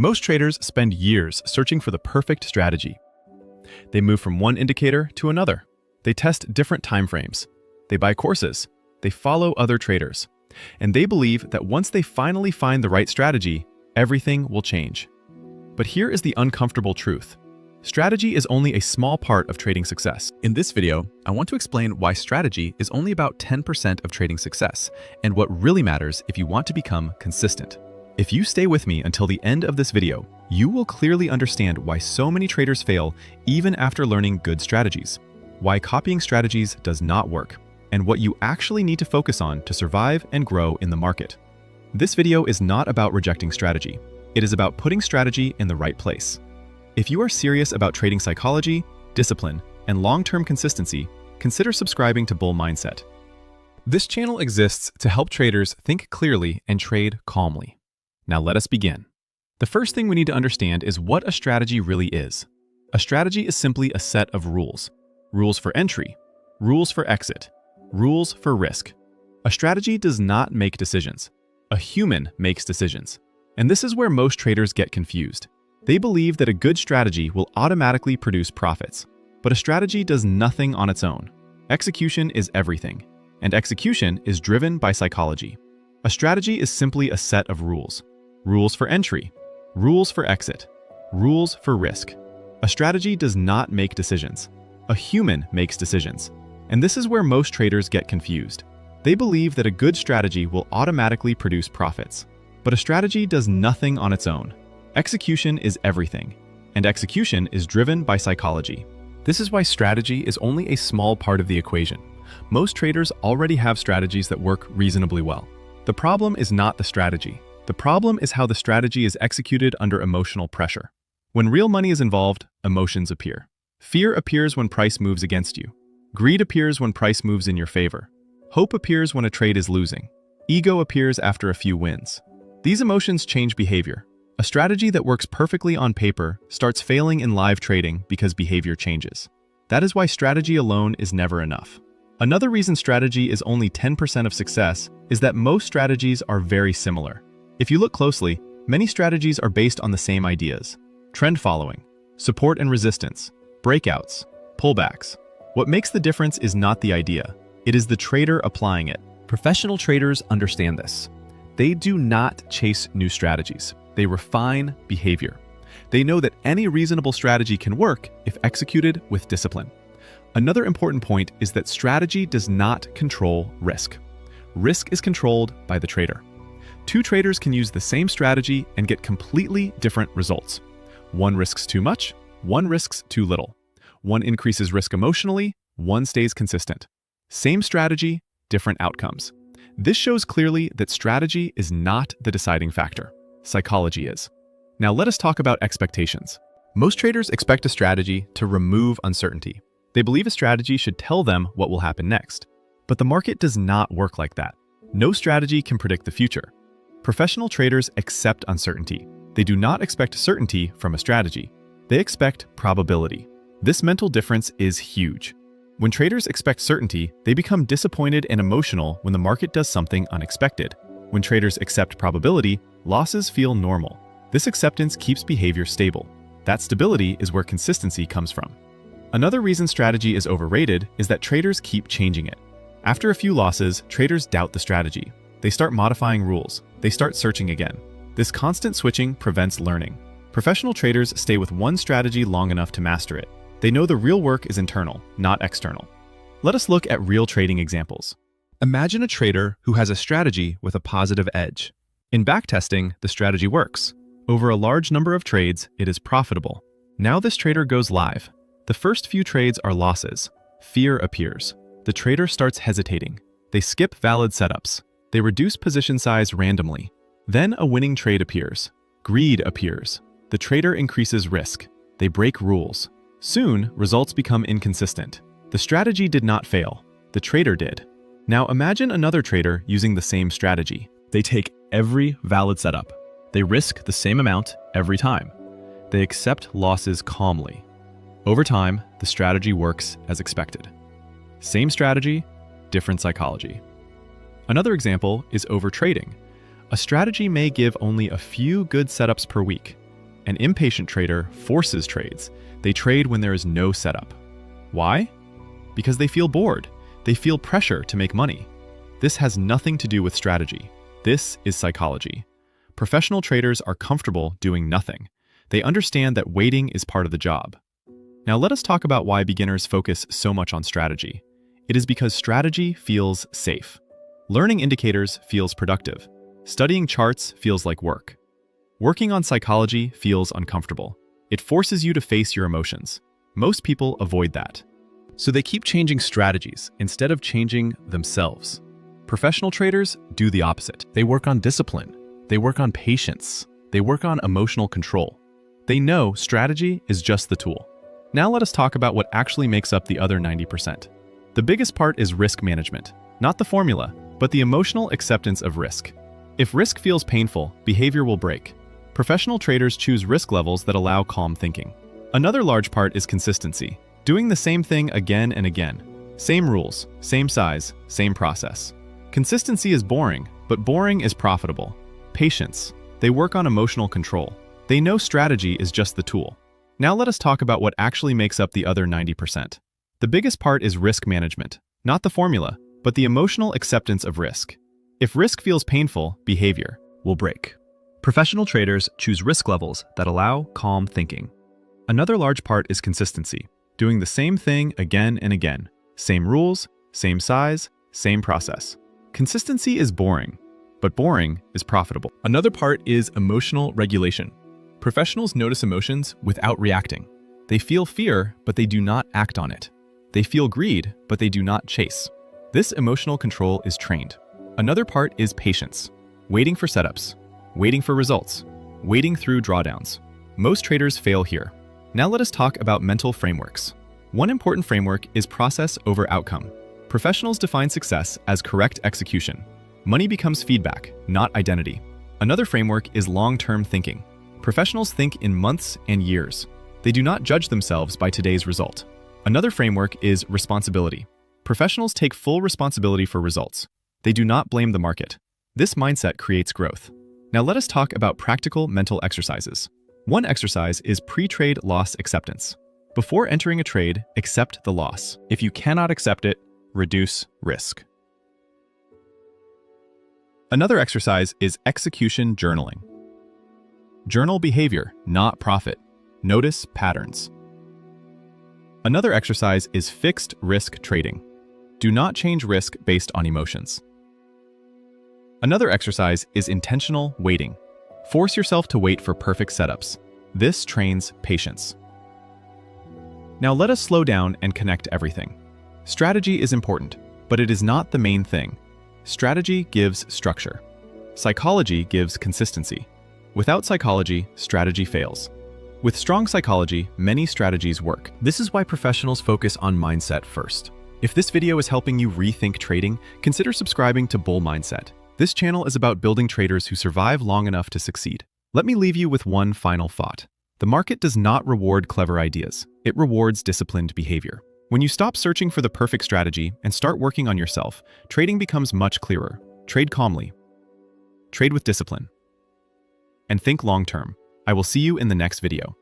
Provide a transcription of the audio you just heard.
Most traders spend years searching for the perfect strategy. They move from one indicator to another. They test different timeframes. They buy courses. They follow other traders. And they believe that once they finally find the right strategy, everything will change. But here is the uncomfortable truth. Strategy is only a small part of trading success. In this video, I want to explain why strategy is only about 10% of trading success, and what really matters if you want to become consistent. If you stay with me until the end of this video, you will clearly understand why so many traders fail even after learning good strategies, why copying strategies does not work, and what you actually need to focus on to survive and grow in the market. This video is not about rejecting strategy. It is about putting strategy in the right place. If you are serious about trading psychology, discipline, and long-term consistency, consider subscribing to Bull Mindset. This channel exists to help traders think clearly and trade calmly. Now let us begin. The first thing we need to understand is what a strategy really is. A strategy is simply a set of rules. Rules for entry, rules for exit, rules for risk. A strategy does not make decisions. A human makes decisions. And this is where most traders get confused. They believe that a good strategy will automatically produce profits. But a strategy does nothing on its own. Execution is everything. And execution is driven by psychology. A strategy is simply a set of rules. Rules for entry, rules for exit, rules for risk. A strategy does not make decisions. A human makes decisions. And this is where most traders get confused. They believe that a good strategy will automatically produce profits. But a strategy does nothing on its own. Execution is everything. And execution is driven by psychology. This is why strategy is only a small part of the equation. Most traders already have strategies that work reasonably well. The problem is not the strategy. The problem is how the strategy is executed under emotional pressure. When real money is involved, emotions appear. Fear appears when price moves against you. Greed appears when price moves in your favor. Hope appears when a trade is losing. Ego appears after a few wins. These emotions change behavior. A strategy that works perfectly on paper starts failing in live trading because behavior changes. That is why strategy alone is never enough. Another reason strategy is only 10% of success is that most strategies are very similar. If you look closely, many strategies are based on the same ideas. Trend following, support and resistance, breakouts, pullbacks. What makes the difference is not the idea. It is the trader applying it. Professional traders understand this. They do not chase new strategies. They refine behavior. They know that any reasonable strategy can work if executed with discipline. Another important point is that strategy does not control risk. Risk is controlled by the trader. Two traders can use the same strategy and get completely different results. One risks too much, one risks too little. One increases risk emotionally, one stays consistent. Same strategy, different outcomes. This shows clearly that strategy is not the deciding factor. Psychology is. Now let us talk about expectations. Most traders expect a strategy to remove uncertainty. They believe a strategy should tell them what will happen next. But the market does not work like that. No strategy can predict the future. Professional traders accept uncertainty. They do not expect certainty from a strategy. They expect probability. This mental difference is huge. When traders expect certainty, they become disappointed and emotional when the market does something unexpected. When traders accept probability, losses feel normal. This acceptance keeps behavior stable. That stability is where consistency comes from. Another reason strategy is overrated is that traders keep changing it. After a few losses, traders doubt the strategy. They start modifying rules. They start searching again. This constant switching prevents learning. Professional traders stay with one strategy long enough to master it. They know the real work is internal, not external. Let us look at real trading examples. Imagine a trader who has a strategy with a positive edge. In backtesting, the strategy works. Over a large number of trades, it is profitable. Now this trader goes live. The first few trades are losses. Fear appears. The trader starts hesitating. They skip valid setups. They reduce position size randomly. Then a winning trade appears. Greed appears. The trader increases risk. They break rules. Soon, results become inconsistent. The strategy did not fail. The trader did. Now imagine another trader using the same strategy. They take every valid setup. They risk the same amount every time. They accept losses calmly. Over time, the strategy works as expected. Same strategy, different psychology. Another example is overtrading. A strategy may give only a few good setups per week. An impatient trader forces trades. They trade when there is no setup. Why? Because they feel bored. They feel pressure to make money. This has nothing to do with strategy. This is psychology. Professional traders are comfortable doing nothing. They understand that waiting is part of the job. Now let us talk about why beginners focus so much on strategy. It is because strategy feels safe. Learning indicators feels productive. Studying charts feels like work. Working on psychology feels uncomfortable. It forces you to face your emotions. Most people avoid that. So they keep changing strategies instead of changing themselves. Professional traders do the opposite. They work on discipline. They work on patience. They work on emotional control. They know strategy is just the tool. Now let us talk about what actually makes up the other 90%. The biggest part is risk management, not the formula, but the emotional acceptance of risk. If risk feels painful, behavior will break. Professional traders choose risk levels that allow calm thinking. Another large part is consistency, doing the same thing again and again. Same rules, same size, same process. Consistency is boring, but boring is profitable. Patience. They work on emotional control. They know strategy is just the tool. Now let us talk about what actually makes up the other 90%. The biggest part is risk management, not the formula, but the emotional acceptance of risk. If risk feels painful, behavior will break. Professional traders choose risk levels that allow calm thinking. Another large part is consistency, doing the same thing again and again. Same rules, same size, same process. Consistency is boring, but boring is profitable. Another part is emotional regulation. Professionals notice emotions without reacting. They feel fear, but they do not act on it. They feel greed, but they do not chase. This emotional control is trained. Another part is patience, waiting for setups, waiting for results, waiting through drawdowns. Most traders fail here. Now let us talk about mental frameworks. One important framework is process over outcome. Professionals define success as correct execution. Money becomes feedback, not identity. Another framework is long-term thinking. Professionals think in months and years. They do not judge themselves by today's result. Another framework is responsibility. Professionals take full responsibility for results. They do not blame the market. This mindset creates growth. Now let us talk about practical mental exercises. One exercise is pre-trade loss acceptance. Before entering a trade, accept the loss. If you cannot accept it, reduce risk. Another exercise is execution journaling. Journal behavior, not profit. Notice patterns. Another exercise is fixed risk trading. Do not change risk based on emotions. Another exercise is intentional waiting. Force yourself to wait for perfect setups. This trains patience. Now let us slow down and connect everything. Strategy is important, but it is not the main thing. Strategy gives structure. Psychology gives consistency. Without psychology, strategy fails. With strong psychology, many strategies work. This is why professionals focus on mindset first. If this video is helping you rethink trading, consider subscribing to Bull Mindset. This channel is about building traders who survive long enough to succeed. Let me leave you with one final thought. The market does not reward clever ideas. It rewards disciplined behavior. When you stop searching for the perfect strategy and start working on yourself, trading becomes much clearer. Trade calmly. Trade with discipline. And think long-term. I will see you in the next video.